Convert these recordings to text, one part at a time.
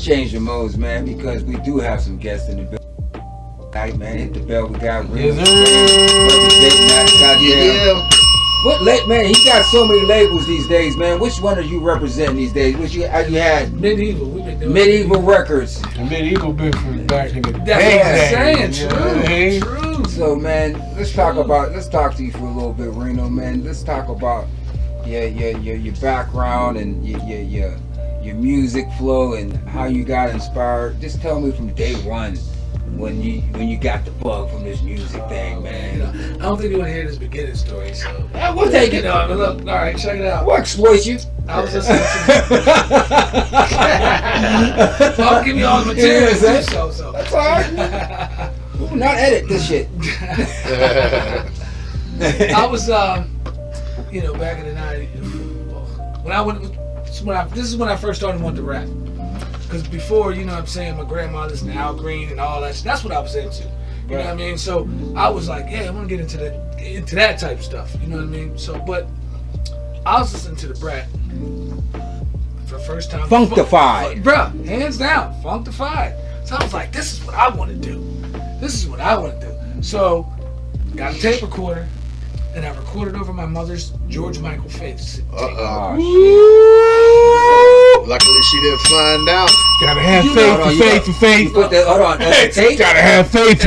change the modes, man, because we do have some guests in the building. Night, man, hit the bell. We got Yes, goddamn. What man? He got so many labels these days, man. Which one are you representing these days? Which you had? Midevil. We've been doing Midevil Records. And Midevil been from back in the day. That's what I'm saying. True. So, man, let's talk to you for a little bit, Reno, man. Let's talk about your background and your music flow and how you got inspired. Just tell me from day one when you got the bug from this music thing, man. I don't think you want to hear this beginning story, so we'll take it. No, but look, all right, check it out. We'll exploit you. I was listening to I'll give you all the material. Yeah, so. That's all right. We'll not edit this shit. I was, back in the 90s, this is when I first started wanting to rap. Because before, you know what I'm saying, my grandma listened to Al Green and all that shit. That's what I was into. You know what I mean? So I was like, yeah, I want to get into that type of stuff. You know what I mean? So, but I was listening to the Brat for the first time. Funkified. Bruh, hands down, Funkified. So I was like, this is what I want to do. So, got a tape recorder, and I recorded over my mother's George Michael tape. Luckily, she didn't find out. Gotta have faith. Hold on. Tape? Gotta have faith.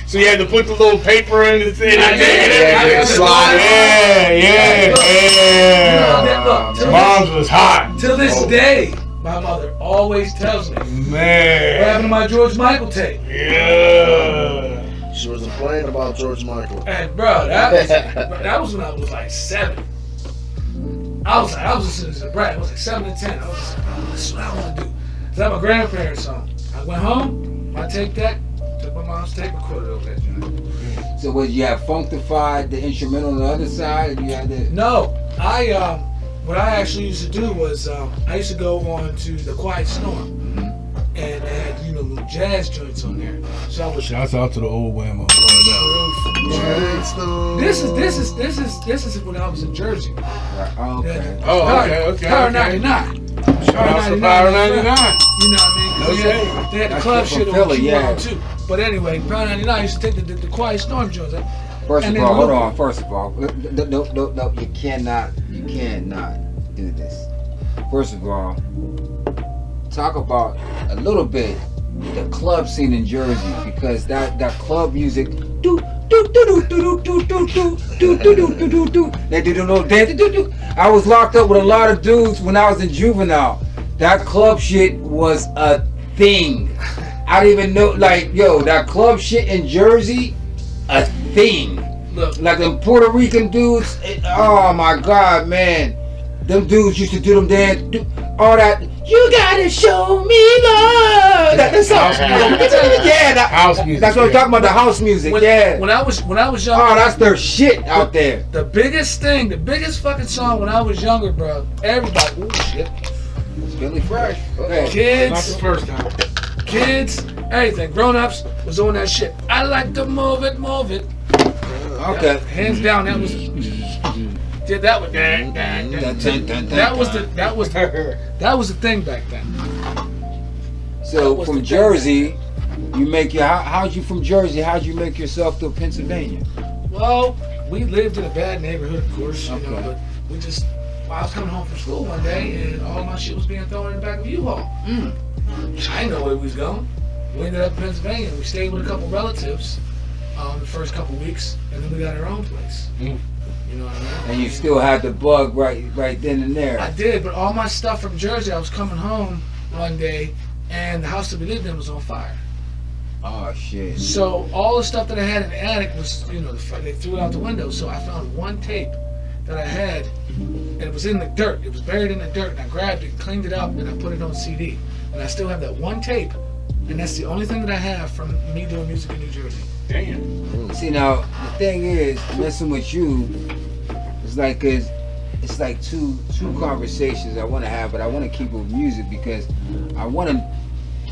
So you had to put the little paper in the thing. Slide. Yeah. Mom's was hot. Till this day, my mother always tells me, man, what happened to my George Michael tape? Yeah. She wasn't playing about George Michael. And bro, that was when I was like 7. I was listening to the Brat. I was like 7 to 10. I was like, oh, this is what I want to do. That's my grandparents' song. I went home, my tape deck, took my mom's tape recorder over that joint. So what, you have Funkified, the instrumental on the other side, and you had the... No, what I actually used to do was, I used to go on to the Quiet Storm. And they had, little jazz joints on there. So I was. Shouts out to the old Whammo. This is when I was in Jersey. Right. Oh, okay. Power 99. Shout out to Power 99. You know what I mean? They had the club shit on Q1 too. But anyway, Power 99 used to take the Quiet Storm joints. First of all, hold on. First of all, no, you cannot do this. First of all, talk about a little bit the club scene in Jersey, because that club music, they do the little dance. I was locked up with a lot of dudes when I was in juvenile. That club shit was a thing. I didn't even know, that club shit in Jersey, a thing. Look, like them Puerto Rican dudes, oh my God, man. Them dudes used to do them dance, all that. You gotta show me love. That's house music. That's what I'm talking about. The house music. When I was young. Oh, that's their shit out there. The biggest fucking song when I was younger, bro. Everybody, ooh shit. It's Billy Fresh. Okay. Kids. Not the first time. Kids, everything. Grown-ups was on that shit. I like to move it. Okay. Hands down, that was. Did that was that was the thing back then. So from Jersey, how'd you from Jersey? How'd you make yourself to Pennsylvania? Well, we lived in a bad neighborhood, of course, but we just. I was coming home from school one day and all my shit was being thrown in the back of a U-Haul. I didn't know where we was going. We ended up in Pennsylvania. We stayed with a couple relatives the first couple weeks, and then we got our own place. You know what I mean? And you still had the bug right then and there. I did, but all my stuff from Jersey, I was coming home one day, and the house that we lived in was on fire. Oh shit! So all the stuff that I had in the attic was, they threw it out the window. So I found one tape that I had, and it was in the dirt. It was buried in the dirt, and I grabbed it, cleaned it up, and I put it on CD. And I still have that one tape, and that's the only thing that I have from me doing music in New Jersey. Damn. See, now the thing is, messing with you, it's like two conversations I want to have, but I want to keep with music because I want to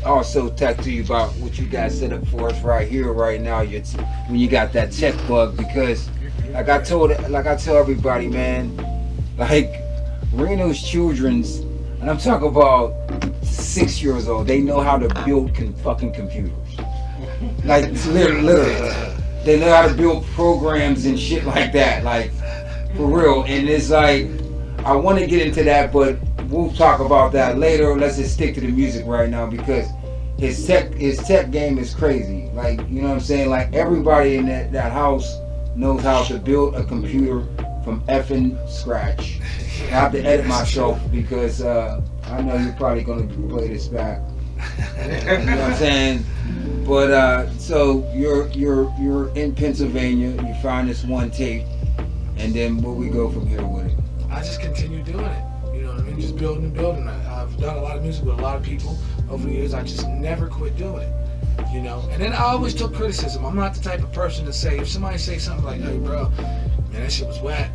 also talk to you about what you guys set up for us right here, right now. When you got that tech bug, because like I tell everybody, man, like Reno's Children's, and I'm talking about 6 years old. They know how to build fucking computers. Like literally, they know how to build programs and shit like that. Like for real. And it's like I want to get into that, but we'll talk about that later. Let's just stick to the music right now because his tech game is crazy. Like you know what I'm saying? Like everybody in that house knows how to build a computer from effing scratch. I have to edit myself because I know you're probably gonna play this back. You know what I'm saying? But so you're in Pennsylvania. You find this one tape, and then where we go from here with it? I just continue doing it. You know what I mean? Just building and building. I've done a lot of music with a lot of people over the years. I just never quit doing it. You know, and then I always took criticism. I'm not the type of person to say if somebody say something like, "Hey, bro, man, that shit was whack."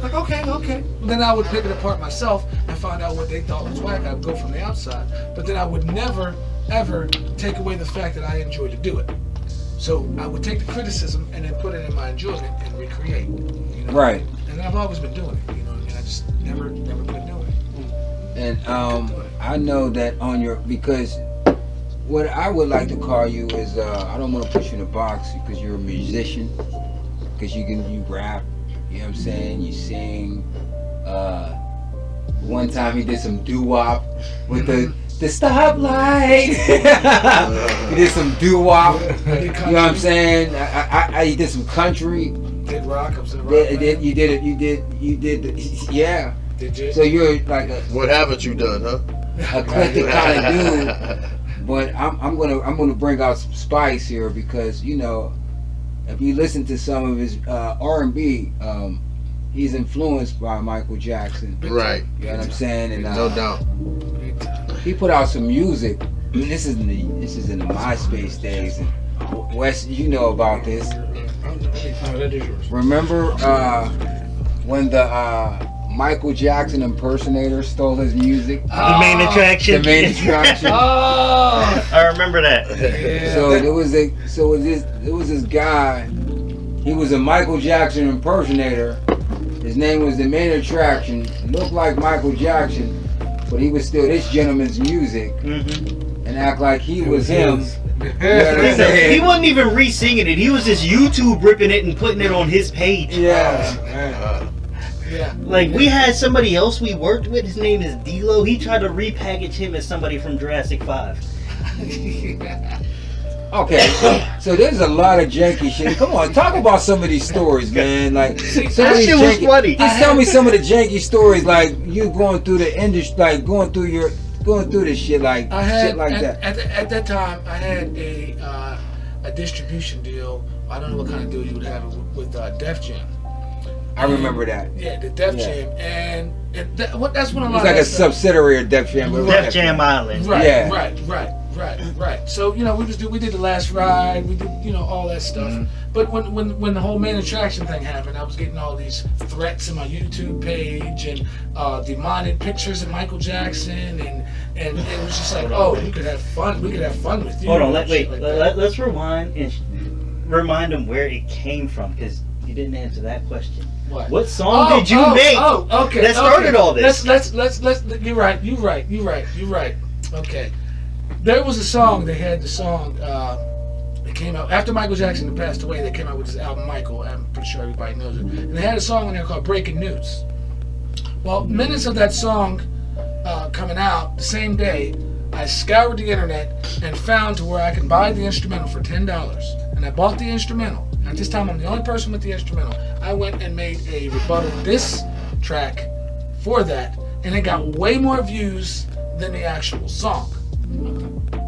Like, okay. Then I would pick it apart myself and find out what they thought was whack. I would go from the outside. But then I would never, ever take away the fact that I enjoy to do it. So I would take the criticism and then put it in my enjoyment and recreate. You know? Right. And I've always been doing it. You know what I mean? I just never quit doing it. And I know that on your, because what I would like to call you is, I don't want to put you in a box because you're a musician, because you rap. You know what I'm saying? You sing. One time he did some doo-wop with the stoplight. He did some doo-wop. You know what I'm saying? He did some country. Did rock? I'm saying rock. You did. Yeah. Did you? So you're like What haven't you done, huh? eclectic kind of dude. But I'm gonna bring out some spice here because you know. If you listen to some of his R&B, he's influenced by Michael Jackson. Right. You know what I'm saying? And No doubt. he put out some music. I mean, this is in the MySpace days. And Wes, you know about this. Remember when the Michael Jackson impersonator stole his music? The main attraction. The main attraction. Oh, I remember that. yeah. So there was this guy. He was a Michael Jackson impersonator. His name was the main attraction. Looked like Michael Jackson, but he was still this gentleman's music and act like he was him. You know what I'm saying? He wasn't even re-singing it. He was just YouTube ripping it and putting it on his page. Yeah. Yeah. Like, we had somebody else we worked with. His name is D-Lo. He tried to repackage him as somebody from Jurassic 5. Okay, so there's a lot of janky shit. Come on, talk about some of these stories, man. Like some of That these shit was funny. Just tell me some of the janky stories, like you going through the industry, like going through this shit, like shit like that. At that time, I had a distribution deal. I don't know what kind of deal you would have with Def Jam. I remember that. Yeah, the Def Jam, and that's when a lot. It's like a subsidiary of Def Jam. Def Jam Island. Right, Yeah. right. So you know, we did the last ride. We did all that stuff. But when the whole main attraction thing happened, I was getting all these threats in my YouTube page and demonic pictures of Michael Jackson, and it was just like, oh, we could have fun. We could have fun with you. Hold on, Shit like that. let's rewind and remind them where it came from, because you didn't answer that question. What song did you make that started all this? Let's. You're right. Okay. There was a song. They had the song. It came out after Michael Jackson had passed away. They came out with this album, Michael. I'm pretty sure everybody knows it. And they had a song on there called "Breaking News." Well, minutes of that song coming out the same day, I scoured the internet and found to where I could buy the instrumental for $10. And I bought the instrumental. At this time, I'm the only person with the instrumental. I went and made a rebuttal diss track for that, and it got way more views than the actual song.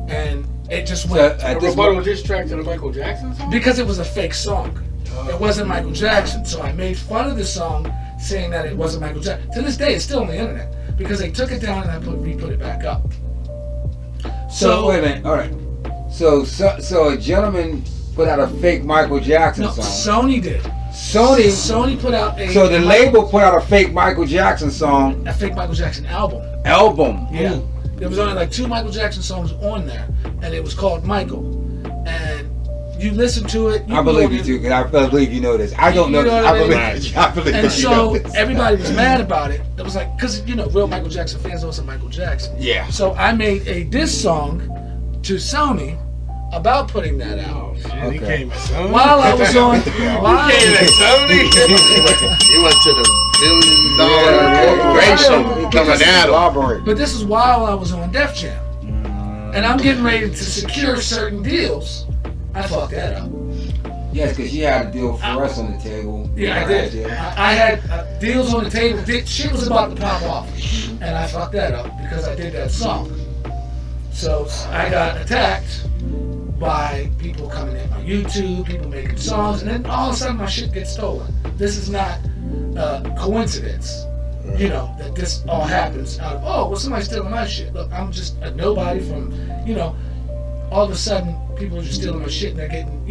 And it just went. A rebuttal diss track to the Michael Jackson song? Because it was a fake song. It wasn't Michael Jackson. So I made fun of the song, saying that it wasn't Michael Jackson. To this day, it's still on the internet because they took it down and I re-put it back up. So wait a minute. All right. So a gentleman put out a fake Michael Jackson song. Sony did. Sony put out a. So the label put out a fake Michael Jackson song. A fake Michael Jackson album. Yeah. There was only like 2 Michael Jackson songs on there, and it was called Michael. And you listen to it. I believe you too, because I believe you know this. I don't know this. I believe and you so know this. everybody was mad about it. It was like, because, real Michael Jackson fans know some Michael Jackson. Yeah. So I made a diss song to Sony about putting that out. He came at Sony. While I was on... He came at Sony. He went to the $1 billion corporation coming at him. But this is while I was on Def Jam. And I'm getting ready to secure certain deals. I fucked that up. Yes, because you had a deal for us on the table. Yeah, I did. I had deals on the table. Shit was about to pop off. And I fucked that up because I did that song. So I got attacked by people coming in on YouTube, people making songs, and then all of a sudden my shit gets stolen. This is not coincidence. That this all happens out of, somebody's stealing my shit. Look, I'm just a nobody from, all of a sudden people are just stealing my shit and they're getting,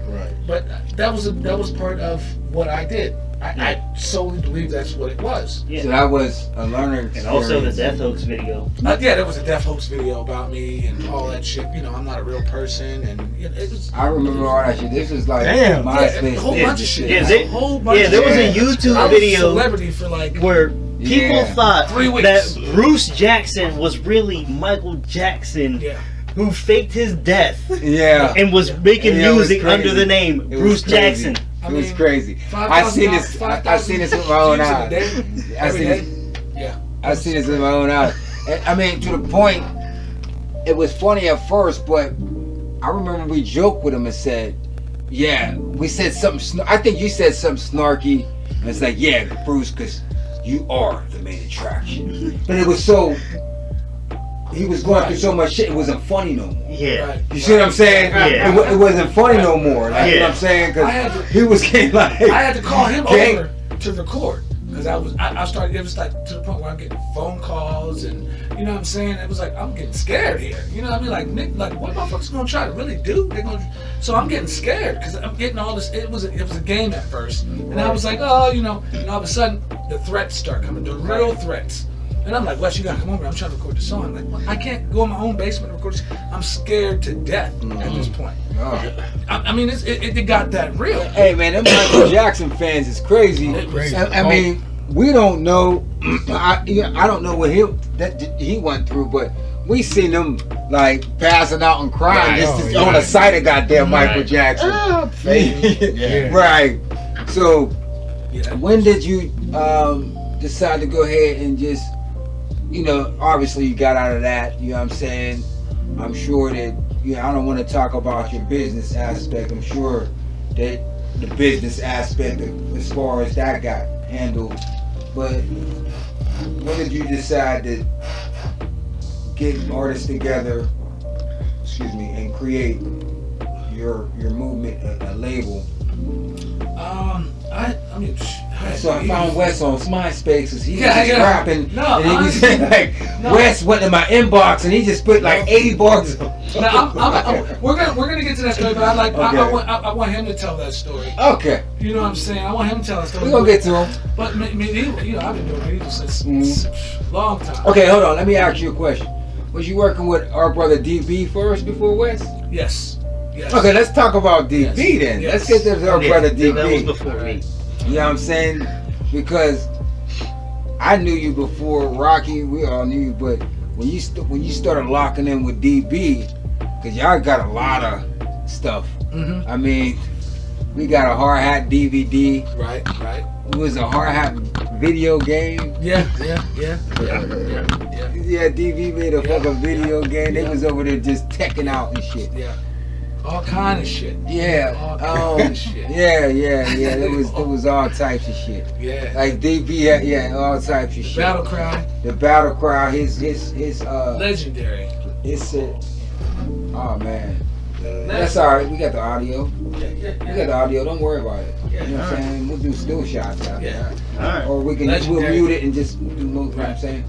Right. But that was part of what I did. I solely believe that's what it was. Yeah. So that was a learning experience. And also the Death Hoax video. There was a Death Hoax video about me and all that shit. I'm not a real person, and it was. I remember all that shit. This was like Damn. MySpace. A whole bunch of shit. Yeah, a whole bunch of there was a shit. YouTube I was a video celebrity for like where people thought 3 weeks. that Bruce Jackson was really Michael Jackson. Yeah. Who faked his death Yeah. and was making Yeah, it was music crazy. under the name It was Bruce crazy. Jackson. It was crazy. I seen this with my own eyes. I seen this. Yeah. I seen this with my own eyes. And, I mean, to the point, it was funny at first, but I remember we joked with him and said, "Yeah, we said something. I think you said something snarky." And it's like, "Yeah, Bruce, because you are the main attraction." But it was so. He was going through so much shit. It wasn't funny no more. Yeah. Right. You see what I'm saying? Yeah. It wasn't funny no more. Like, you know what I'm saying? Because he was getting like. I had to call him over to record because I started. It was like to the point where I'm getting phone calls and you know what I'm saying. It was like I'm getting scared here. You know what I mean? Like Nick, like what motherfuckers gonna try to really do? They're gonna. So I'm getting scared because I'm getting all this. It was a game at first, and I was like, and all of a sudden the threats start coming, the real threats. And I'm like, Wes, you gotta come over. I'm trying to record the song. I'm like, well, I can't go in my own basement and record this. I'm scared to death at this point. Oh. I mean, it got that real. Hey man, them Michael Jackson fans is crazy. Crazy. I mean, we don't know. I don't know what he went through, but we seen him like passing out and crying just on the sight of goddamn Michael Jackson. Right. So, when did you decide to go ahead and just? Obviously you got out of that, you know what I'm saying? I'm sure that, I don't want to talk about your business aspect. I'm sure that the business aspect as far as that got handled. But when did you decide to get artists together, and create your movement, a label? So I found Wes on MySpace because he was just rapping, and he was like, Wes went in my inbox and he just put like 80 bars. We're gonna get to that story, but I want him to tell that story. Okay. You know what I'm saying? I want him to tell that story. We're gonna get to him. But Midevil, I've been doing Midevil since a long time. Okay, hold on. Let me ask you a question. Was you working with our brother DB first before Wes? Yes. Okay, let's talk about DB then. Yes. Let's get to our brother DB. That was before me. You know what I'm saying? Because I knew you before Rocky. We all knew you, but when you started locking in with DB, because y'all got a lot of stuff. Mm-hmm. I mean, we got a hard hat DVD. Right. It was a hard hat video game. Yeah. Yeah, DV made a fucking video game. They was over there just teching out and shit. Yeah. All kind of shit. Yeah. All kind of shit. Yeah. It was all types of shit. Yeah. Like DB, all types of shit. Battle Cry. The Battle Cry. His Legendary. Oh man. That's alright. We got the audio. Yeah. We got the audio. Don't worry about it. Yeah, You know what I'm saying? We'll do still shots out there. Alright. Or we'll Legendary. mute it and just do more. You know what I'm saying?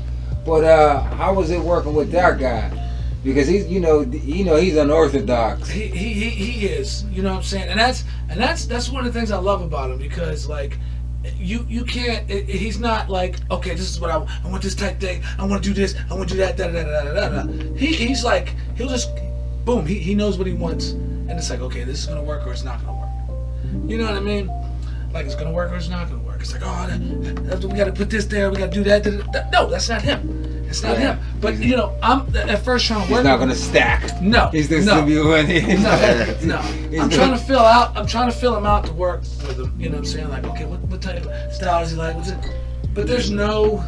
But how was it working with that guy? Because he's he's unorthodox. He is. You know what I'm saying? And that's one of the things I love about him because like you can't. He's not like, okay, this is what I want this type thing. I want to do this. I want to do that. He's like, he'll just boom. He knows what he wants, and it's like, okay, this is gonna work or it's not gonna work. You know what I mean? Like it's gonna work or it's not gonna work. It's like, oh, we gotta put this there, we gotta do that. No, that's not him. It's not him. But you know, I'm at first trying to work. He's not gonna stack. No, he's just gonna be winning. No. I'm trying to fill him out to work with him. You know what I'm saying? Like, okay, what type of style is he like? What's it? But there's no.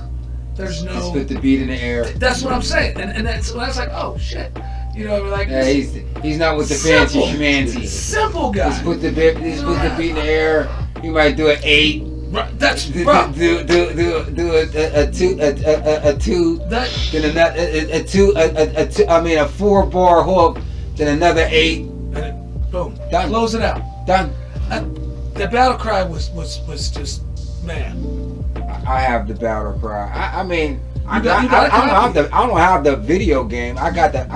Just put the beat in the air. That's what I'm saying, and that's like, oh shit. You know, like he's not with the fancy schmancy. Simple guy. Just put the beat in the air. He might do an 8. Right, that's do bro. Do a 2, then another a 2, I mean a 4-bar hook, then another 8. And boom, done. Close it out. Done. The battle cry was just, man. I have the battle cry. I mean, I got don't have the video game. I got the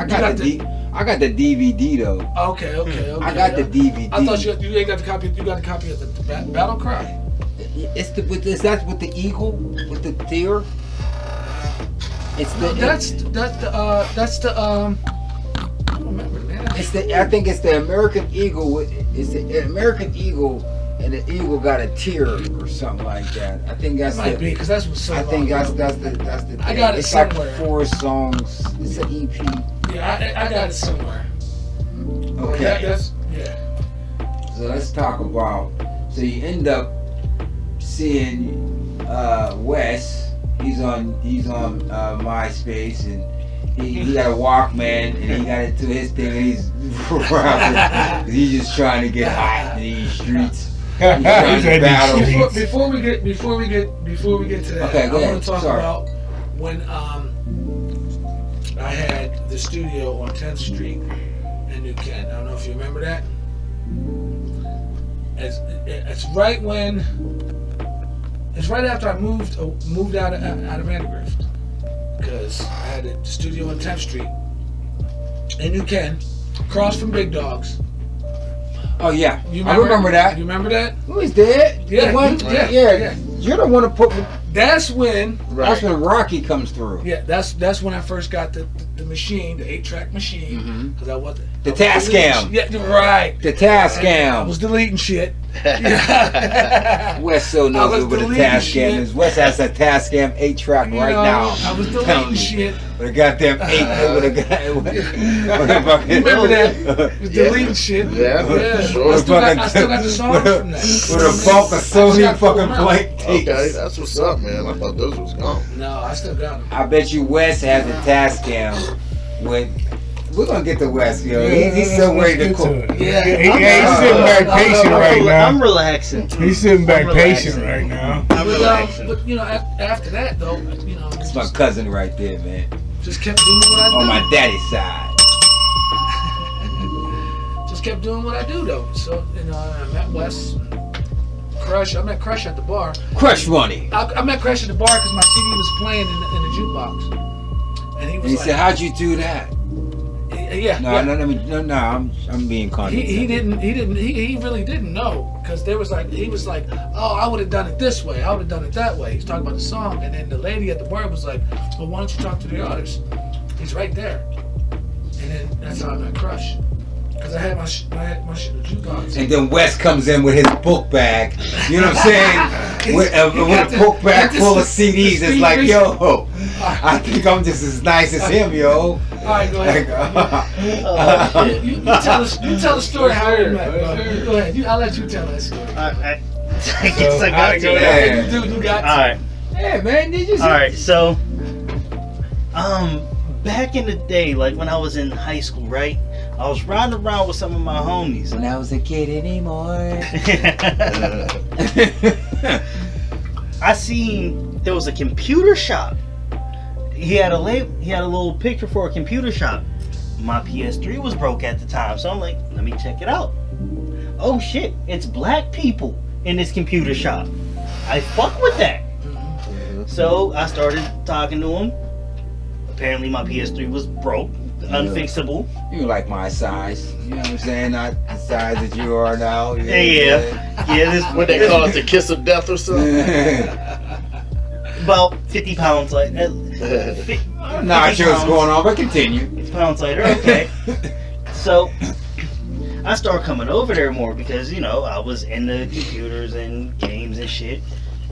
DVD though. Okay. I got the DVD. I thought you ain't got the copy. You got the copy of the battle cry. Is that with the eagle with the deer? It's the that's the I don't remember, man. I think it's the American Eagle. It's the American Eagle. And the eagle got a tear or something like that. I think that's might be because that's what's so. I think that's the thing. I got it it's somewhere. Like 4 songs. It's an EP. Yeah, I got it somewhere. Okay. Yeah. So let's talk about. So you end up seeing Wes. He's on MySpace and he got a Walkman and he got into his thing and he's rapping. He's just trying to get hot in these streets. Before we get to that, okay, I want to talk about when I had the studio on 10th Street in New Kent. I don't know if you remember that. It's right after I moved out of Vandergrift, because I had the studio on 10th Street in New Kent, across from Big Dogs. Oh yeah, I remember that. You remember that? Who is that? Yeah, yeah. You're the one who put me. That's when Rocky comes through. Yeah, that's when I first got the machine, the 8-track machine, because I was the Tascam. Yeah, right. The Tascam. I was deleting shit. Wes so knows what a Tascam is. Wes has a Tascam 8-track right now. I was deleting shit. With a goddamn 8. Remember that? Was deleting shit. Yeah. Sure. I still got the songs from that. With a bulk of Sony fucking blank tapes. Okay, that's what's up, man. I thought those was gone. No, I still got them. I bet you Wes has a Tascam when. We're gonna get to Wes, yo. He's so ready to cook. Yeah, he's sitting back patient right now. I'm relaxing. He's sitting back patient right now. I'm relaxing. But after that though, it's my cousin right there, man. Just kept doing what I do. On my daddy's side. Just kept doing what I do though. So I met Wes, Crush. I met Crush at the bar. Crush Money. I met Crush at the bar because my CD was playing in the jukebox, and he said, "How'd you do that?" No, I'm being condescending. He really didn't know, because he was like, oh, I would have done it this way, I would have done it that way. He's talking about the song, and then the lady at the bar was like, well, why don't you talk to the artist? He's right there. And then that's how I met Crush, because I had my shit in the jukebox. And then Wes comes in with his book bag. You know what I'm saying? with a book bag full of CDs. It's like, yo, I think I'm just as nice as him, yo. All right, go ahead. You tell the story how we met, bro. Go ahead. I'll let you tell that story. I guess I got to. Yeah, you got to. All right. Yeah, man. Did you? All right. So, back in the day, like when I was in high school, right? I was riding around with some of my homies. When I was a kid anymore. I seen there was a computer shop. He had a little picture for a computer shop. My PS3 was broke at the time, so I'm like, let me check it out. Oh shit, it's black people in this computer shop. I fuck with that. So I started talking to him. Apparently my PS3 was broke, unfixable. You like my size. You know what I'm saying? Not the size that you are now. Yeah. This what they call it, the kiss of death or something? About 50 pounds like Not sure what's going on, but continue. 50 pounds later, okay. So I started coming over there more because, you know, I was into computers and games and shit.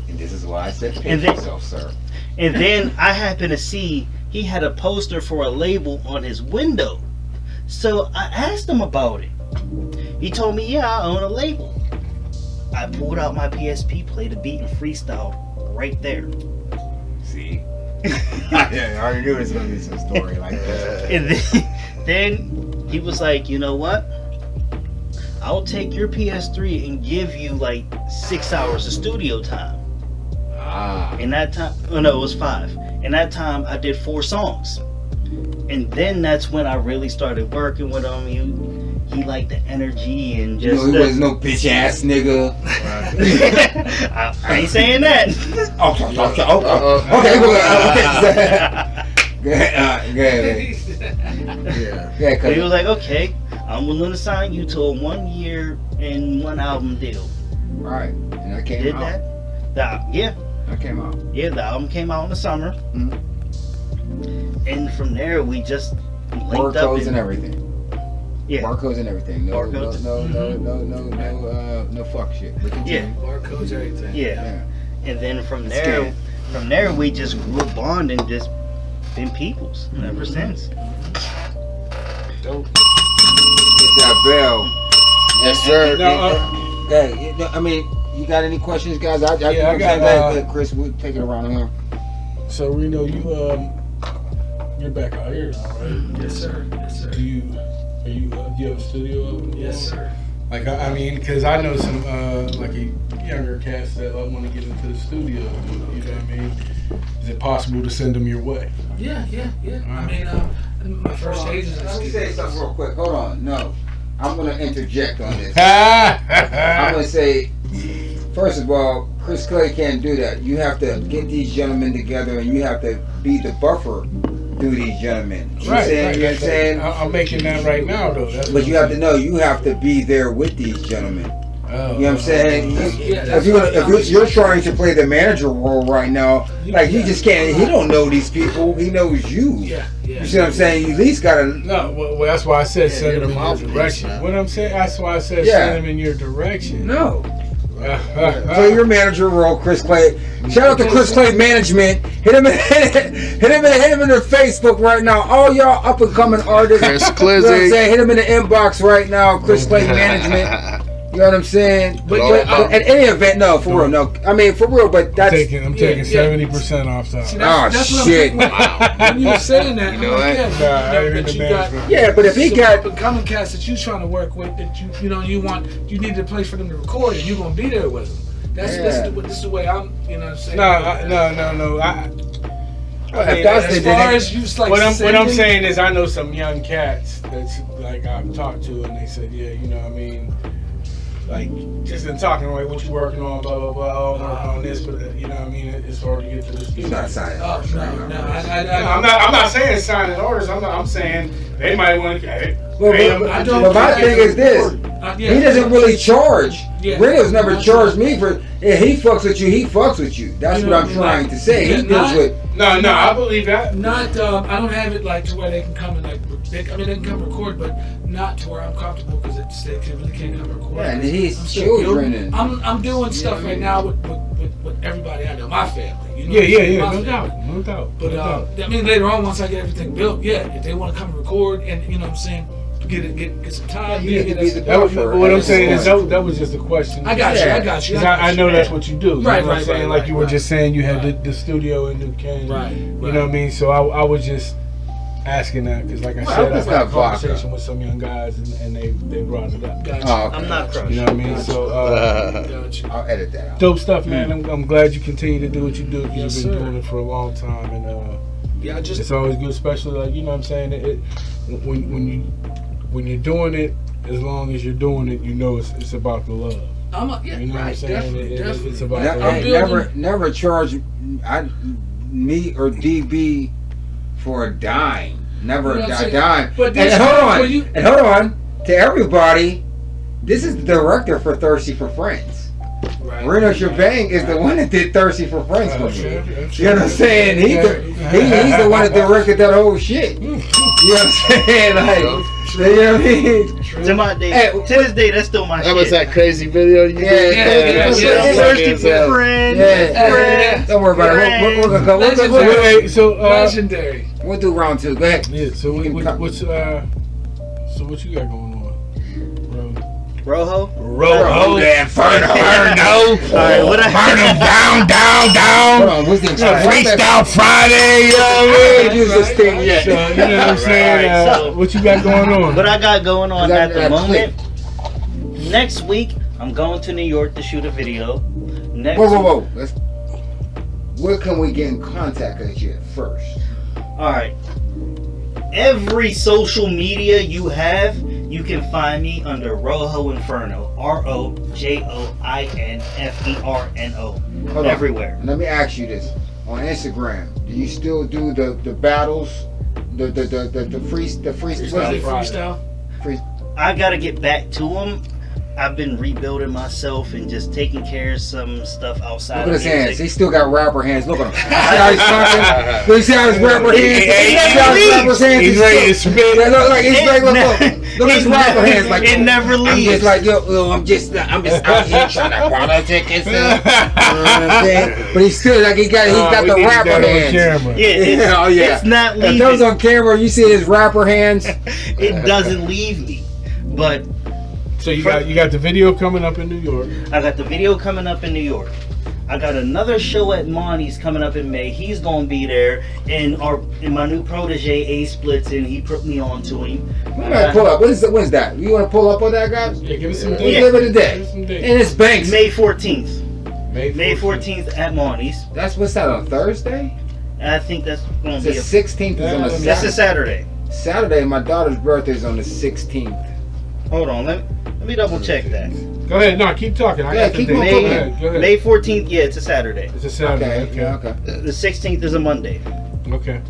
And this is why I said And pace then- yourself, sir. And then I happened to see he had a poster for a label on his window. So I asked him about it. He told me, yeah, I own a label. I pulled out my PSP, played a beat and freestyle right there. See? I already knew there's gonna be some story like that. And then he was like, you know what? I'll take your PS3 and give you like 6 hours of studio time. Ah. In that time, oh no, it was 5. In that time, I did 4 songs. And then that's when I really started working with him. He liked the energy and You just. know, he wasn't no bitch ass nigga. I ain't saying that. Okay, go ahead. Go ahead. Yeah. But he was like, okay, I'm willing to sign you to a 1 year and 1 album deal. Alright. And I came Did out. that? Yeah, I came out. yeah. The album came out in the summer, and from there we just linked up. Barcodes and everything. Yeah, Barcodes and everything. No, Barcodes. no fuck shit. But continue. yeah, Barcodes, everything. yeah. And then from It's there, good. we just grew a bond and just been peoples ever since. Dope. Hit that bell. Yes, sir. Hey, I mean, you got any questions, guys? Yeah, I got, Let Chris, we'll take it around here. So Reno, you're back out here now, right? Yes, sir. Yes, sir. Do you have a studio? Yes, sir. Like I mean, because I know some like a younger cast that want to get into the studio. You know what I mean? Is it possible to send them your way? Yeah. I mean, my first stage is in the Let me studio. say something real quick. Hold on. No. I'm going to interject on this. I'm going to say, first of all, Chris Klay can't do that. You have to get these gentlemen together and you have to be the buffer through these gentlemen. You know what I'm saying? You know what I'm saying? I'm making that right now, though. That's But you have to know, you have to be there with these gentlemen. Oh, You know what I'm saying? Yeah, If you're trying to play the manager role right now, like he just can't. He don't know these people. He knows you. Yeah. You see what I'm saying? You at least gotta. No, well, that's why I said send you're them the in your mouthpiece, direction. man. What I'm saying, that's why I said Yeah. send them in your direction. No. Play your manager role, Chris Klay. Shout out to Chris Klay Management. Hit him in their Facebook right now. All y'all up and coming artists. Chris You know what I'm Klay. saying? Hit him in the inbox right now, Chris Klay Management. You know what I'm saying? But at any event, no, for real, no. I mean, for real, but that's. I'm taking 70% off top. See, Oh, that's what shit. I'm thinking. When you were saying that, You know I'm like, what? yeah, Nah, I ain't that in the you got management. Yeah, but if he some got. up-and-coming cats that you trying to work with, that you need a place for them to record, and you're gonna be there with them. This is the way I'm, you know what I'm saying? No. If that's As the far as you just like What I'm sending- saying is, I know some young cats that's like I've talked to, and they said, yeah, you know what I mean, like just in talking, like what you working on, blah blah blah, I'm working on this, but you know what I mean, it's hard to get to this. He's not signing. Oh, no. I'm not saying signing orders. I'm saying they might want to. But my thing is this. He doesn't really charge. Yeah. Reno's never charged me for. If he fucks with you, he fucks with you. That's what I'm trying to say. He deals with. No, I believe that. Not, I don't have it like to where they can come and like, they can come record, but not to where I'm comfortable because they really can't come record. Yeah, and he's I'm still children building- and. I'm doing stuff right now with everybody I know, my family. You know Yeah, my no family. doubt. But I mean, later on, once I get everything built, yeah, if they want to come and record and you know what I'm saying, get some time. Yeah, you need to be the That was, buffer. what I'm saying is that was just a question. I got you. 'Cause I know that's what you do. You Right, know what I'm right, saying? right, Like right, you were right. just saying you had the studio in New Canaan. Right. You know what I mean? So I was just asking that because, like I Well, said, it's I had a not vodka. conversation with some young guys and they brought it up. Gotcha. Oh, okay. I'm not crushing. You know what I mean? So Gotcha. I'll edit that out. dope stuff, man. I'm glad you continue to do what you do because Yes, you've been sir. doing it for a long time and Yeah, I just it's always good, especially like you know what I'm saying. When you're doing it, as long as you're doing it, you know it's about the love. yeah, You know what I'm right, saying? definitely. It's about Ne- the I'm hey, building- never charge me or DB for a dime. Never You know what I'm a saying? dime. But And this- hold on to everybody. This is the director for Thirsty for Friends. Right. Reno Shebang is the one that did Thirsty for Friends for me. That's You know what I'm saying? He's the one that directed that whole shit. You know what I'm saying? Like, You know what I mean? To my day, Hey, to this day, that's still my That was shit. that crazy video you did. Yeah. Thirsty for friends. Yeah. Don't worry about it. We're gonna go. Hey, so Legendary. We'll do round 2. Go ahead. yeah. So what you got going on, bro? Rojo. Rojo. Inferno. Alright, what I Down. Hold on. What's the Freestyle Friday, yo. Use this thing yet. So, you know what I'm saying? Alright, so- What you got going on? What I got going on That- at the that moment. Next week, I'm going to New York to shoot a video. Next Whoa. Where can we get in contact with you first? Alright. Every social media you have, you can find me under Rojo Inferno. ROJOINFERNO. Hold on. Everywhere. Let me ask you this: on Instagram, do you still do the battles, the Freestyle. I gotta get back to them. I've been rebuilding myself and just taking care of some stuff outside Look at of his hands. music. He still got rapper hands. Look at him. See how he's talking? You see how his rapper hands? See how his rapper's hands? He's ready to spit. Yeah, look like he's like, look at his It rapper never- hands. Like it never I'm leaves. just like I'm just out here trying to politic and stuff. You know what I'm saying? But he's still like he got the rapper hands. Camera. Yeah, it's not If leaving. those on camera, you see his rapper hands. It doesn't leave me. But So you got the video coming up in New York. I got the video coming up in New York. I got another show at Monty's coming up in May. He's gonna be there, and my new protege A Splits, and he put me on to him. We might pull up. What is that? You want to pull up on that, guys? Yeah, give us some We'll dates. give it a day. Give us some dates. And it's Banks. May 14th. May 14th at Monty's. That's what's that on Thursday? And I think that's gonna It's be the 16th is on a that's a Saturday. Saturday. Saturday, my daughter's birthday is on the 16th. Hold on, let me double check that. Go ahead. No, keep talking. I Yeah, got the keep dates. on Go talking. ahead. Go ahead. May 14th, yeah, it's a Saturday. It's a Saturday. Okay, yeah, okay. The 16th is a Monday. Okay.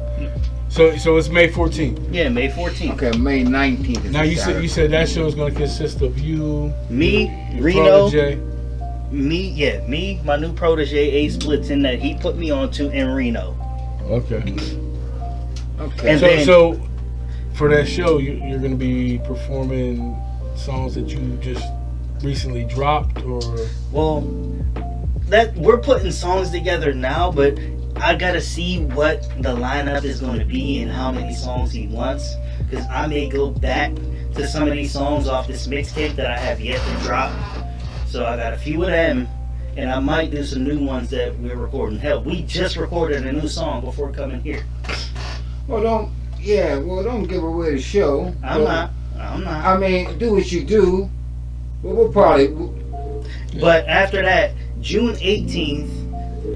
So it's May 14th. Yeah, May 14th. Okay, May 19th is Now a you Saturday. said that show is going to consist of you, Me, your Reno, protege. me, my new protege A Splits in that he put me on to in Reno. Okay. Okay. And So then- so for that show, you're going to be performing songs that you just recently dropped, or Well, that we're putting songs together now, but I gotta see what the lineup is going to be and how many songs he wants, because I may go back to some of these songs off this mixtape that I have yet to drop. So I got a few of them, and I might do some new ones that we're recording. Hell, we just recorded a new song before coming here. Well, don't give away the show. I'm But, not. I mean, do what you do. But we'll probably. But after that, June 18th,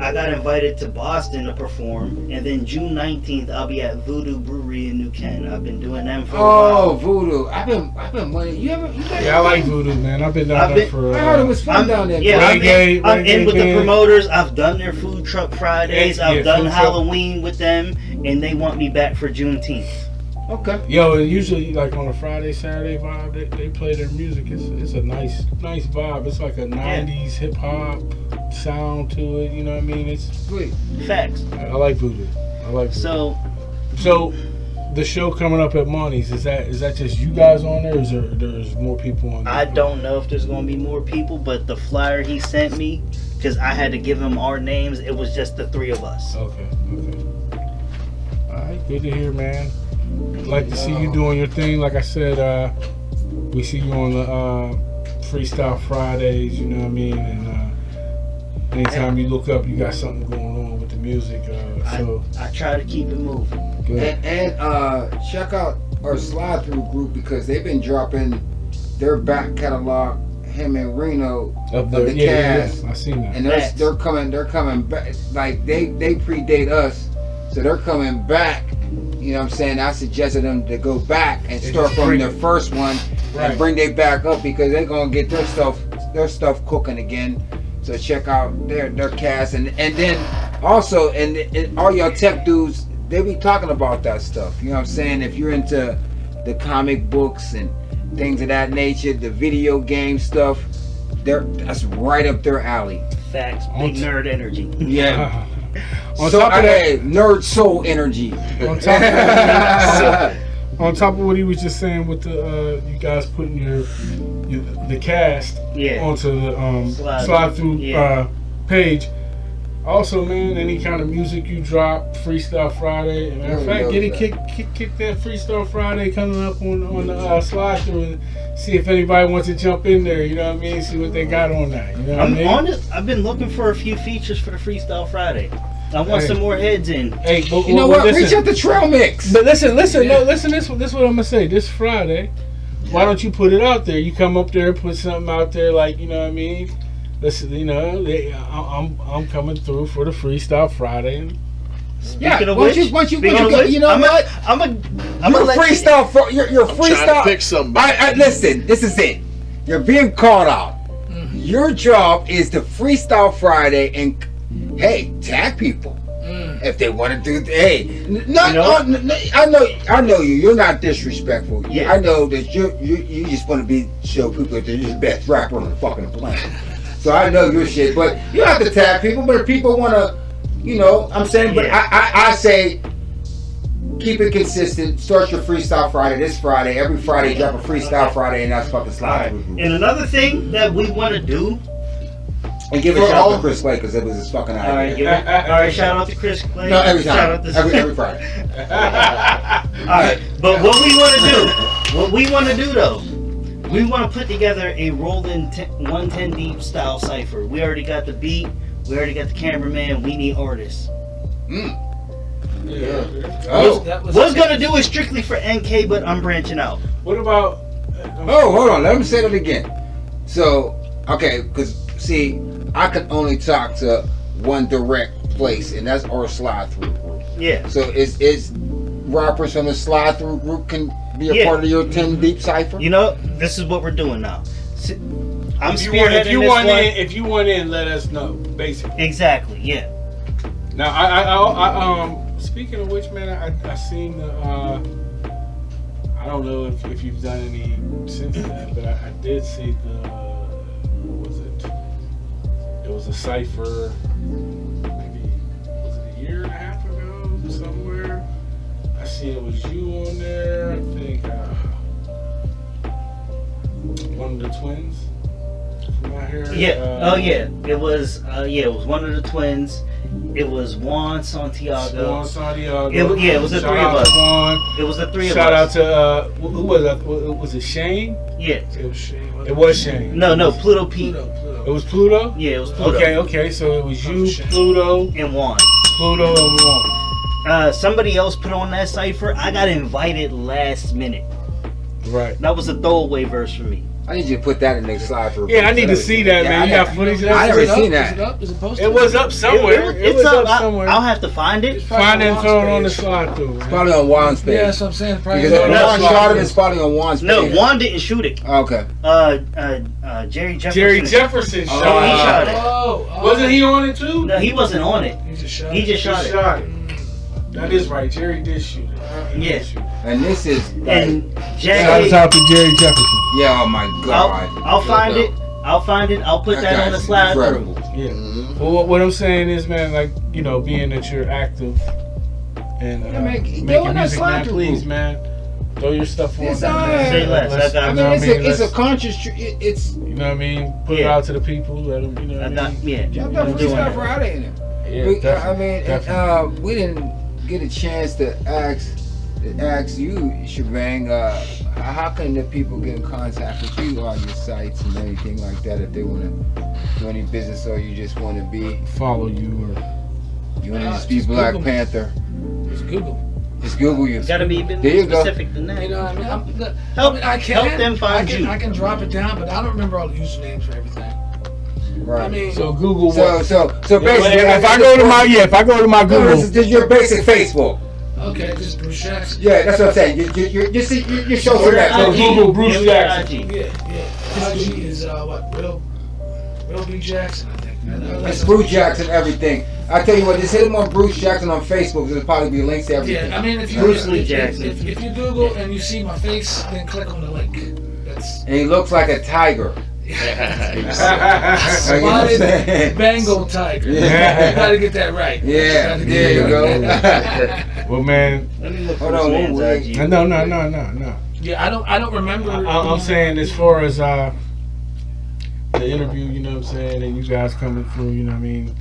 I got invited to Boston to perform, and then June 19th, I'll be at Voodoo Brewery in New Kent. I've been doing them for a Oh, while. Voodoo! I've been wanting. You guys yeah, I like Voodoo, man. I've been down there for. I heard it was fun down there. Yeah, Reggae, I'm in with the reggae. promoters. I've done their food truck Fridays. Yeah, I've done food truck. Halloween with them, and they want me back for Juneteenth. Okay. Yo, and usually like on a Friday, Saturday vibe, they play their music. It's a nice vibe. It's like a '90s hip hop sound to it. You know what I mean? It's Sweet. Facts. I like Voodoo. I like Voodoo. So, So the show coming up at Monty's, is that just you guys on there, or is there's more people on there? I don't know if there's going to be more people, but the flyer he sent me, because I had to give him our names, it was just the three of us. Okay. All right, good to hear, man. Like to see you doing your thing. Like I said, we see you on the Freestyle Fridays. You know what I mean? And anytime you look up, you got something going on with the music. So I try to keep it moving. good. And check out our slide through group because they've been dropping their back catalog. Him and Reno Up of there, the yeah, cast. I seen that. And Facts. they're coming back. Like they predate us, so they're coming back. You know what I'm saying? I suggested them to go back and start just from bring their it. first one Right. and bring they back up because they're gonna get their stuff cooking again. So check out their cast and then also and all y'all tech dudes, they be talking about that stuff. You know what I'm saying? If you're into the comic books and things of that nature, the video game stuff, that's right up their alley. Facts. Big nerd energy. Yeah. On So top of that, nerd soul energy. on top of that, on top of what he was just saying with the you guys putting the cast onto the slide through page. Also, man, any kind of music you drop, Freestyle Friday. And matter of fact, kick that Freestyle Friday coming up on the slide through and see if anybody wants to jump in there. You know what I mean? See what they got on that. You know what I mean? Honest, I've been looking for a few features for the Freestyle Friday. I want some more heads in. Hey, but, you know what? Reach out the trail mix. But listen. No, listen. This what I'm gonna say. This Friday, why don't you put it out there? You come up there, put something out there, like, you know what I mean. Listen, you know, I'm coming through for the Freestyle Friday. Speaking of which, you know what? I'm a freestyle. You're freestyle. Trying to pick somebody. Listen, this is it. You're being called out. Mm-hmm. Your job is to Freestyle Friday and tag people if they want to do. I know you. You're not disrespectful. Yeah. I know that you just want to show people that you're the best rapper on the fucking planet. So I know your shit, but you don't have to tag people. But if people want to, you know, I'm saying, but I say keep it consistent. Start your Freestyle Friday this Friday. Every Friday, drop a Freestyle Friday, and that's fucking slide. Right. And another thing that we want to do, and give a shout out to Chris Klay because it was his fucking idea. All right, shout out to Chris Klay. No, every time, every Friday. All right, but what we want to do though. We want to put together a rolling 110 deep style cipher. We already got the beat. We already got the cameraman. We need artists. Yeah. What's gonna do is strictly for NK, but I'm branching out. What about? Hold on. Let me say that again. So, okay, because see, I can only talk to one direct place, and that's our slide through group. Yeah. So is rappers from the slide through group can be a part of your 10 deep cipher? You know, this is what we're doing now. I'm if you want in, let us know. Basically. Exactly. Yeah. Now, I speaking of which, man, I seen the. I don't know if you've done any since then, but I did see the. What was it? It was a cipher. Maybe was it a year and a half ago somewhere? I seen it was you on there. I think one of the twins from out here. Yeah. It was. It was one of the twins. It was Juan Santiago. It was the three of us. It was the three of us. Shout out to who was that? Was it Shane? Yeah. It was Shane. It was Shane. No, Pluto Pete. It was Pluto? Yeah, it was Pluto. Okay. So it was you, Pluto, and Juan. Pluto and Juan. Somebody else put on that cipher. I got invited last minute. Right. That was a throwaway verse for me. I need you to put that in the slide for. Yeah, I need to see that, man. You got footage of that? I never seen that. Is it up? Is it posted? It was up somewhere. It was up somewhere. I'll have to find it. Find it and throw it on the slide through. It's probably on Juan's page. Yeah, that's what I'm saying. Because Juan shot it, it's probably on Juan's page. No, Juan didn't shoot it. Okay. Jerry Jefferson. Jerry Jefferson shot it. He shot it. Wasn't he on it too? No, he wasn't on it. He just shot it. That is right. Jerry did shoot it. Yeah. And this is. And shout out to Jerry Jefferson. Yeah, oh my God. I'll find it. I'll put that on the slide through. Yeah. Well, what I'm saying is, man, like, you know, being that you're active and making music, man, please, man, throw your stuff on. Say less. I mean, it's a conscious. It's. You know what I mean? Put it out to the people. Let them. You know what I mean? Yeah. Y'all got Freestyle Friday in it. Yeah, I mean, we didn't get a chance to ask you, Shebang, how can the people get in contact with you on your sites and anything like that if they want to do any business or you just want to follow you or you want to just be Black Google. Panther? Just Google. Just Google you. It's got to be a bit There you more specific than that. You know what I mean? Help them find you. I can drop it down, but I don't remember all the usernames for everything. Right. I mean, so Google. So basically, if I go to my Google, this is your basic Facebook. okay, just Bruce Jackson. Yeah, that's what I'm saying. You show some that. So Google Bruce Jackson. Yeah. IG is what? Will B. Jackson, I think. It's Bruce Jackson, everything. I tell you what, just hit him on Bruce Jackson on Facebook. There'll probably be links to everything. Yeah, I mean, if you Bruce Lee Jackson. If you Google and you see my face, then click on the link. And he looks like a tiger. Spotted Bengal tiger. Yeah. You gotta get that right. Yeah, there you go. Well, man. Let me look Hold for on, this man's wait. IG. No. Yeah, I don't remember. I'm saying as far as the interview, you know what I'm saying, and you guys coming through, you know what I mean.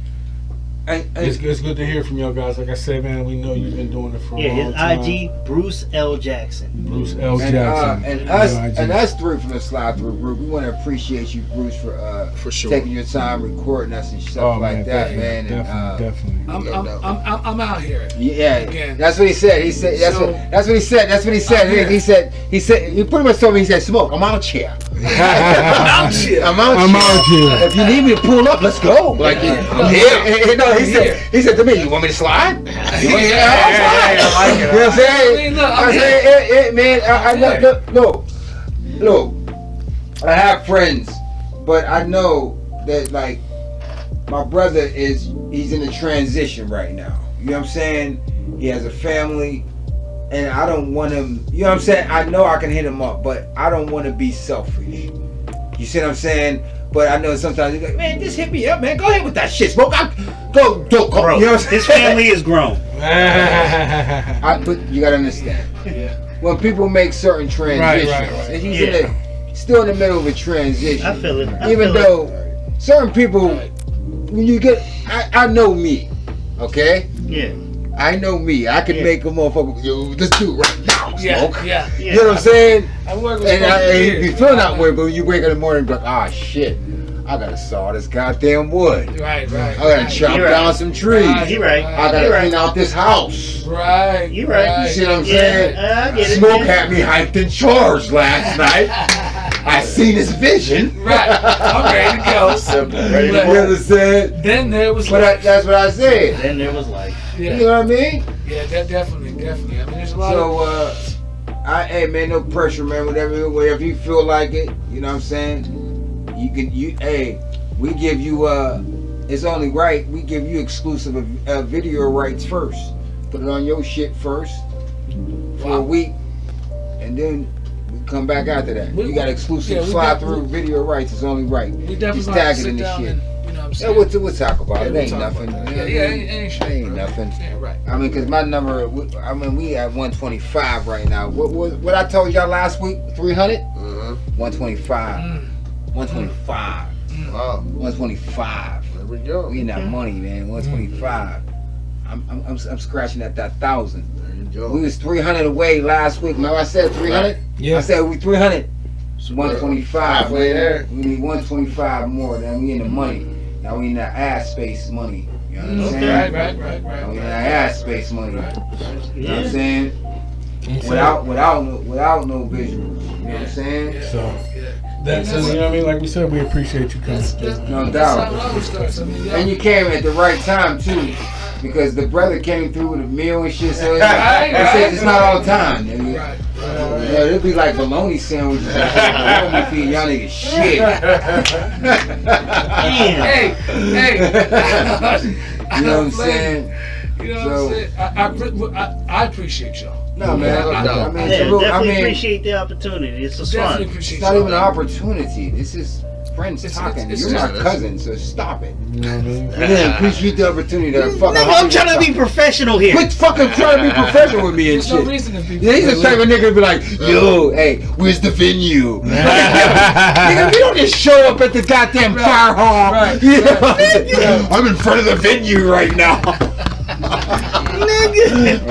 It's good to hear from y'all guys. Like I said, man, we know you've been doing it for a long His time. IG, Bruce L. Jackson. Bruce L. Jackson. And IG. us three from the Slide Through group, we want to appreciate you, Bruce, for sure. taking your time recording us and stuff like that, man. Definitely. I'm out here. Yeah, Again. that's what he said. He said that's what he said. That's what he said. He said he pretty much told me, he said, "Smoke, I'm out here. I'm out here. If you need me to pull up, let's go." Like I'm here. No, he said to me, "You want me to slide? You want me to slide?" I like it. You know what I'm saying? I mean, look, I said, man, look, I have friends, but I know that like my brother he's in a transition right now. You know what I'm saying? He has a family, and I don't want him. You know what I'm saying? I know I can hit him up, but I don't want to be selfish. You see what I'm saying? But I know sometimes he's like, "Man, just hit me up, man. Go ahead with that shit, Smoke. Go. Bro, You know what I'm saying? his family is grown. But you gotta understand. Yeah. When people make certain transitions, Right. and he's still in the middle of a transition. I feel it. Even though certain people, when you get, I know me, okay? Yeah. I know me. I can make a motherfucker, yo, let's do it right now, Smoke. Yeah. You know what I'm saying? I work with And folks you feel that way, but when you wake up in the morning, you're like, ah, shit, I gotta saw this goddamn wood. Right. I gotta chop You're down right. some trees. You right. I gotta clean out this house. Right. You right. You see what I'm saying? Yeah, I get it. Smoke had me hyped and charged last night. I seen his vision. Right. I'm ready to go. Simple, ready to You go. understand? Then there was But that's what I said. Then there was life. yeah. You know what I mean? Yeah, definitely. I mean, there's a lot of. So, hey man, no pressure, man. Whatever you feel like it, you know what I'm saying? We give you, it's only right, we give you exclusive video rights first. Put it on your shit first for a week, and then we come back after that. You got exclusive slide through video rights, it's only right. We definitely Just have to tag it sit in the down shit. and, you know what I'm Yeah, saying? we'll talk about it. It we'll ain't talk nothing. about that. You know Yeah, what I mean? ain't shit. It ain't bro. nothing. Yeah, right. I mean, cause my number, we at 125 right now. What I told y'all last week? 300? 125. 125. Wow. 125. There we go. We in that money, man. 125. I'm scratching at that 1,000. There you go. We was 300 away last week. Remember I said 300? Yeah. I said we 300. 125. Halfway there. We need 125 more. Then we in the money. Now we in that ass space money. You know what I'm saying? Right. We in that ass space money. You know what I'm saying? So, Without no visuals. You know what I'm saying? you know what I mean? Like we said, we appreciate you coming through. No That's doubt. how it always starts. I mean, And you came at the right time too, because the brother came through with a meal and shit. So it's not all the time. Nigga. Right. Yeah, it'd be like bologna sandwiches. I don't feed y'all niggas shit. Hey. You know what I'm saying? You know what I'm saying? I appreciate y'all. No, man. I mean, Yeah, salute. definitely appreciate the opportunity. It's a Definitely fun. appreciate It's not y'all. even an opportunity. This is friends It's- talking. it's You're just- my cousin, so stop it. You know what I mean? You didn't appreciate the opportunity to fucking. Nigga, I'm trying to be professional here. Quit fucking trying to be professional with me and There's no shit. reason to be. Yeah, he's the type of nigga to be like, yo, hey, where's the venue? Nigga, you don't just show up at the goddamn fire hall. Right. You know? I'm in front of the venue right now. Nigga.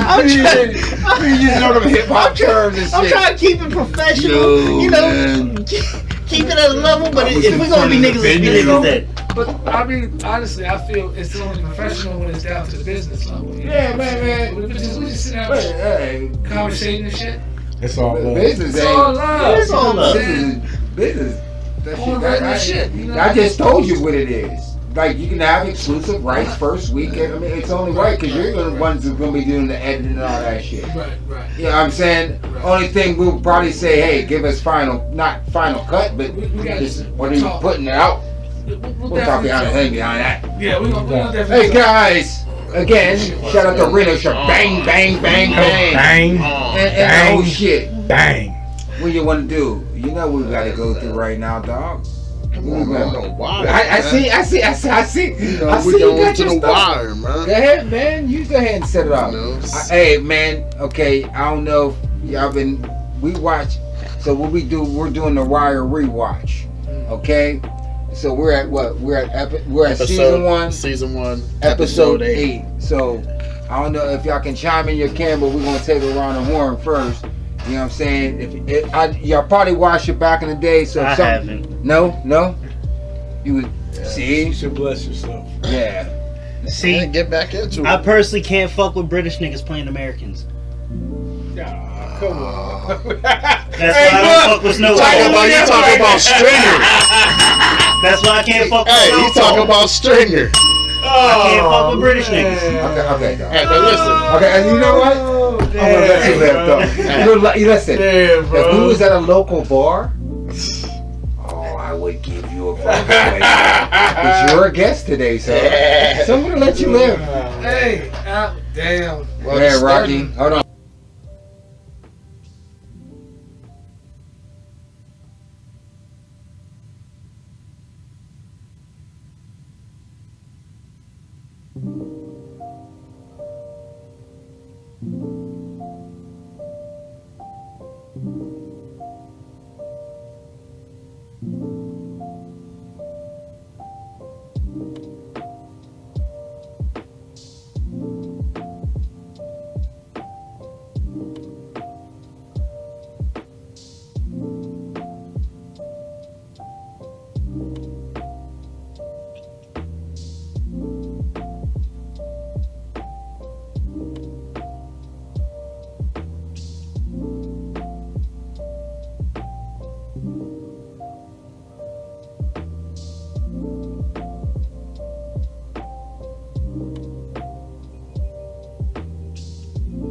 I'm trying. You just know them hip hop terms and shit. I'm trying to keep it professional. Yo, you know, man. keep it at a level. But I was if in we're gonna be front of niggas, the let's be venue. niggas then. But I mean, honestly, I feel it's only professional when it's down to the business level. You know? Yeah, man. We just sit down Hey, and hey, conversating and shit. It's all love. business It's all ain't. love. It's all love. Business. That All shit, regular shit. You know? I just told you what it is. Like, you can have exclusive rights first week. I mean, it's only right because you're the ones who's going to be doing the editing and all that shit. Right. You know what I'm saying? Only thing we'll probably say, hey, give us not final cut, but We got just what are you talk. putting it out? We'll We'll talk definitely behind that. Yeah, we're gonna definitely. Hey, guys. Again, shout out to Reno Shop. Bang, bang, bang, bang. Bang. And the whole shit. Bang. What you want to do? You know we gotta go through right now, dog. Come on, man. No wire. I see. You know, we you going got to your the stuff. wire, man. Go ahead, man. You go ahead and set it up. You know, Hey, man. Okay, I don't know if y'all been. We watch. So what we do? We're doing the Wire rewatch. Okay. So we're at what? We're at season 1. Season 1. Episode 8. So I don't know if y'all can chime in your can, but we're gonna take it around the horn first. You know what I'm saying? Y'all probably watched it back in the day. So if I something, haven't. no, you would see. You should bless yourself. Yeah. See, Get back into it. I personally can't fuck with British niggas playing Americans. Nah, come on. That's why I don't fuck with no. You talking about Stringer. That's why I can't fuck with Hey, no. you talking about Stringer. I can't fuck with British niggas. Okay, dog. Hey, but listen. Okay, and you know what? I'm gonna let you live, though. You listen. Damn, bro. If we was at a local bar, oh, I would give you a phone because you're a guest today, so I'm gonna let you live. Hey, damn. Well, Yeah, it's Rocky. starting. Hold on.